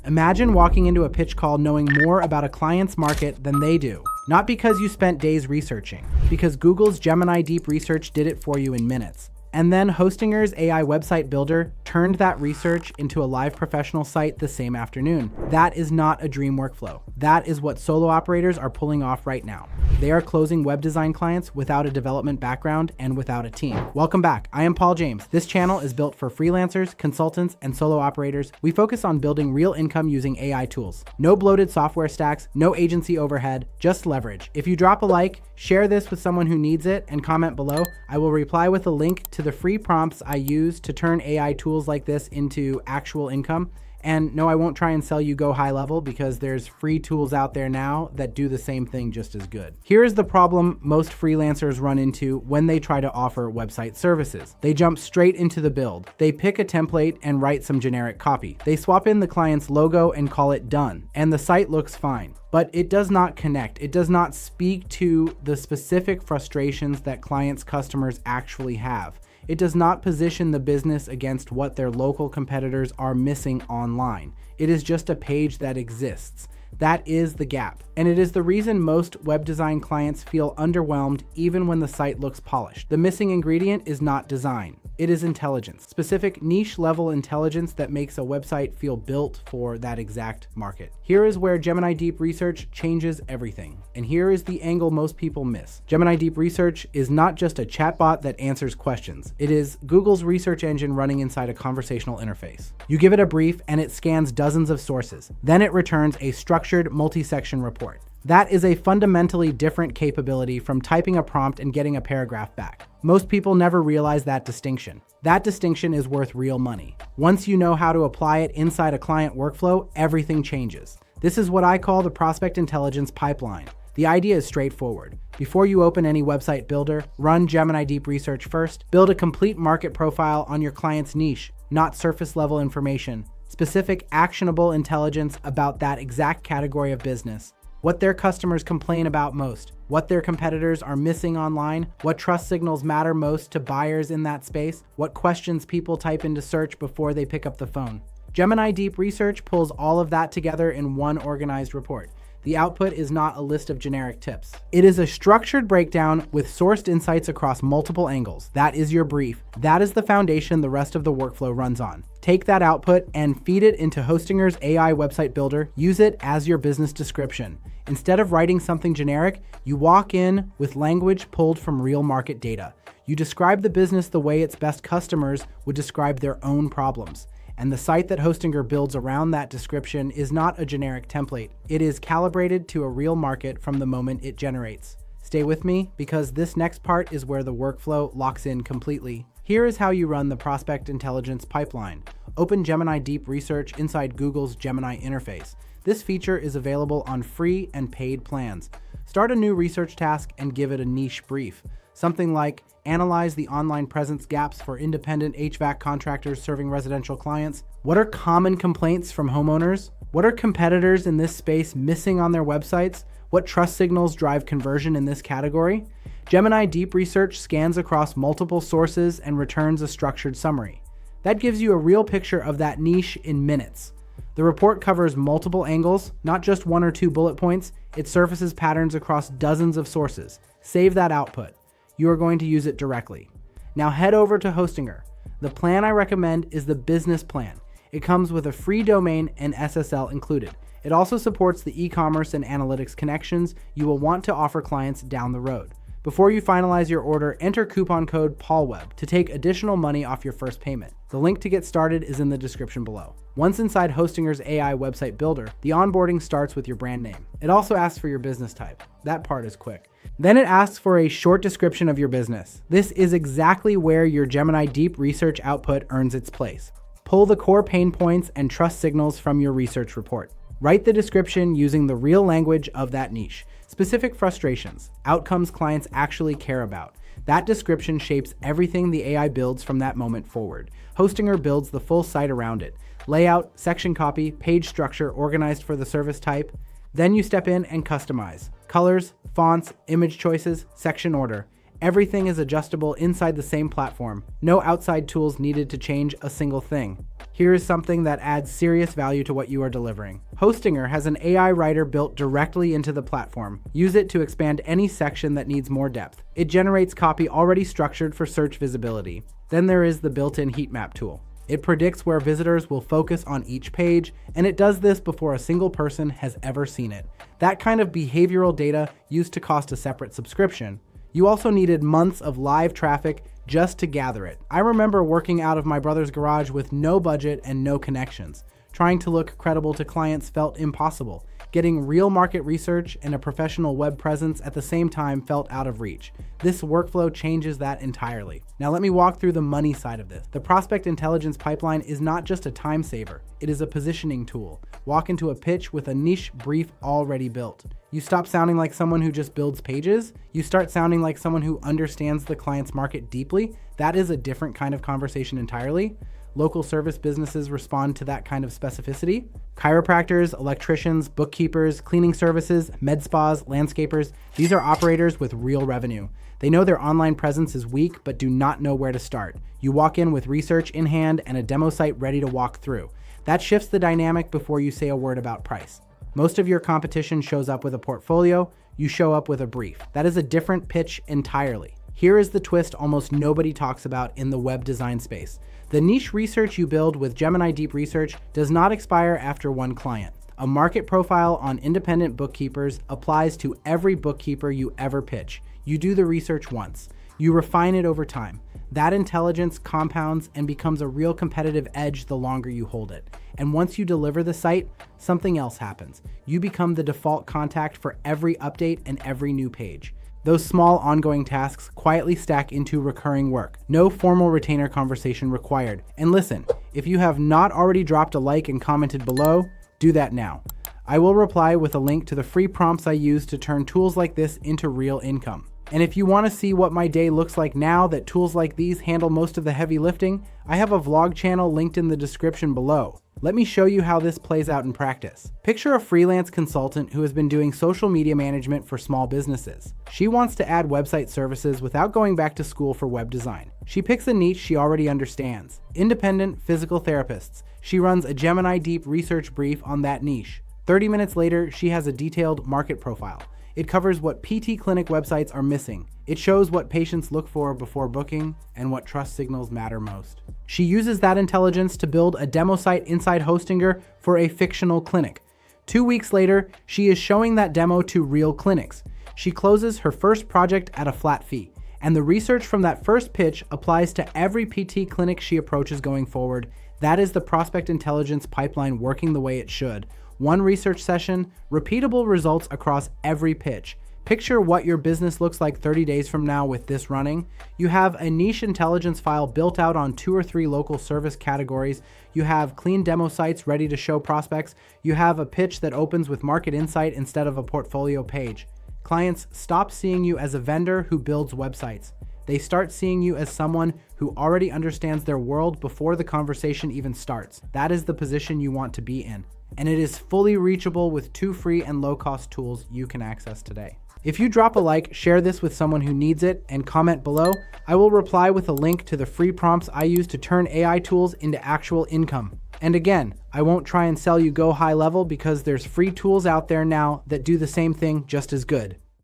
Imagine walking into a pitch call knowing more about a client's market than they do. Not because you spent days researching, because Google's Gemini Deep Research did it for you in minutes. And then Hostinger's AI website builder turned that research into a live professional site the same afternoon. That is not a dream workflow. That is what solo operators are pulling off right now. They are closing web design clients without a development background and without a team. Welcome back. I am Paul James. This channel is built for freelancers, consultants, and solo operators. We focus on building real income using AI tools. No bloated software stacks, no agency overhead, just leverage. If you drop a like, share this with someone who needs it, and comment below, I will reply with a link to the free prompts I use to turn AI tools like this into actual income. And no, I won't try and sell you go high level because there's free tools out there now that do the same thing just as good. Here is the problem most freelancers run into when they try to offer website services. They jump straight into the build. They pick a template and write some generic copy. They swap in the client's logo and call it done. And the site looks fine. But it does not connect. It does not speak to the specific frustrations that clients' customers actually have. It does not position the business against what their local competitors are missing online. It is just a page that exists. That is the gap. And it is the reason most web design clients feel underwhelmed even when the site looks polished. The missing ingredient is not design. It is intelligence, specific niche level intelligence that makes a website feel built for that exact market. Here is where Gemini Deep Research changes everything. And here is the angle most people miss. Gemini Deep Research is not just a chatbot that answers questions. It is Google's research engine running inside a conversational interface. You give it a brief and it scans dozens of sources. Then it returns a structured multi-section report. That is a fundamentally different capability from typing a prompt and getting a paragraph back. Most people never realize that distinction. That distinction is worth real money. Once you know how to apply it inside a client workflow, everything changes. This is what I call the prospect intelligence pipeline. The idea is straightforward. Before you open any website builder, run Gemini Deep Research first. Build a complete market profile on your client's niche, not surface level information. Specific, actionable intelligence about that exact category of business. What their customers complain about most, what their competitors are missing online, what trust signals matter most to buyers in that space, what questions people type into search before they pick up the phone. Gemini Deep Research pulls all of that together in one organized report. The output is not a list of generic tips. It is a structured breakdown with sourced insights across multiple angles. That is your brief. That is the foundation the rest of the workflow runs on. Take that output and feed it into Hostinger's AI website builder. Use it as your business description. Instead of writing something generic, you walk in with language pulled from real market data. You describe the business the way its best customers would describe their own problems. And the site that Hostinger builds around that description is not a generic template. It is calibrated to a real market from the moment it generates. Stay with me because this next part is where the workflow locks in completely. Here is how you run the prospect intelligence pipeline. Open Gemini Deep Research inside Google's Gemini interface. This feature is available on free and paid plans. Start a new research task and give it a niche brief. Something like, analyze the online presence gaps for independent HVAC contractors serving residential clients. What are common complaints from homeowners? What are competitors in this space missing on their websites? What trust signals drive conversion in this category? Gemini Deep Research scans across multiple sources and returns a structured summary. That gives you a real picture of that niche in minutes. The report covers multiple angles, not just one or two bullet points. It surfaces patterns across dozens of sources. Save that output. You are going to use it directly. Now head over to Hostinger. The plan I recommend is the business plan. It comes with a free domain and SSL included. It also supports the e-commerce and analytics connections you will want to offer clients down the road. Before you finalize your order, enter coupon code PaulWeb to take additional money off your first payment. The link to get started is in the description below. Once inside Hostinger's AI website builder, the onboarding starts with your brand name. It also asks for your business type. That part is quick. Then it asks for a short description of your business. This is exactly where your Gemini Deep Research output earns its place. Pull the core pain points and trust signals from your research report. Write the description using the real language of that niche. Specific frustrations, outcomes clients actually care about. That description shapes everything the AI builds from that moment forward. Hostinger builds the full site around it. Layout, section copy, page structure organized for the service type. Then you step in and customize. Colors, fonts, image choices, section order. Everything is adjustable inside the same platform. No outside tools needed to change a single thing. Here is something that adds serious value to what you are delivering. Hostinger has an AI writer built directly into the platform. Use it to expand any section that needs more depth. It generates copy already structured for search visibility. Then there is the built-in heat map tool. It predicts where visitors will focus on each page, and it does this before a single person has ever seen it. That kind of behavioral data used to cost a separate subscription. You also needed months of live traffic just to gather it. I remember working out of my brother's garage with no budget and no connections. Trying to look credible to clients felt impossible. Getting real market research and a professional web presence at the same time felt out of reach. This workflow changes that entirely. Now let me walk through the money side of this. The prospect intelligence pipeline is not just a time saver, it is a positioning tool. Walk into a pitch with a niche brief already built. You stop sounding like someone who just builds pages. You start sounding like someone who understands the client's market deeply. That is a different kind of conversation entirely. Local service businesses respond to that kind of specificity. Chiropractors, electricians, bookkeepers, cleaning services, med spas, landscapers, these are operators with real revenue. They know their online presence is weak, but do not know where to start. You walk in with research in hand and a demo site ready to walk through. That shifts the dynamic before you say a word about price. Most of your competition shows up with a portfolio, you show up with a brief. That is a different pitch entirely. Here is the twist almost nobody talks about in the web design space. The niche research you build with Gemini Deep Research does not expire after one client. A market profile on independent bookkeepers applies to every bookkeeper you ever pitch. You do the research once. You refine it over time. That intelligence compounds and becomes a real competitive edge the longer you hold it. And once you deliver the site, something else happens. You become the default contact for every update and every new page. Those small ongoing tasks quietly stack into recurring work. No formal retainer conversation required. And listen, if you have not already dropped a like and commented below, do that now. I will reply with a link to the free prompts I use to turn tools like this into real income. And if you want to see what my day looks like now that tools like these handle most of the heavy lifting, I have a vlog channel linked in the description below. Let me show you how this plays out in practice. Picture a freelance consultant who has been doing social media management for small businesses. She wants to add website services without going back to school for web design. She picks a niche she already understands. Independent physical therapists. She runs a Gemini Deep Research brief on that niche. 30 minutes later, she has a detailed market profile. It covers what PT clinic websites are missing. It shows what patients look for before booking and what trust signals matter most. She uses that intelligence to build a demo site inside Hostinger for a fictional clinic. 2 weeks later, she is showing that demo to real clinics. She closes her first project at a flat fee, and the research from that first pitch applies to every PT clinic she approaches going forward. That is the prospect intelligence pipeline working the way it should. One research session, repeatable results across every pitch. Picture what your business looks like 30 days from now with this running. You have a niche intelligence file built out on 2 or 3 local service categories. You have clean demo sites ready to show prospects. You have a pitch that opens with market insight instead of a portfolio page. Clients stop seeing you as a vendor who builds websites. They start seeing you as someone who already understands their world before the conversation even starts. That is the position you want to be in. And it is fully reachable with 2 free and low-cost tools you can access today. If you drop a like, share this with someone who needs it, and comment below, I will reply with a link to the free prompts I use to turn AI tools into actual income. And again, I won't try and sell you go high level because there's free tools out there now that do the same thing just as good.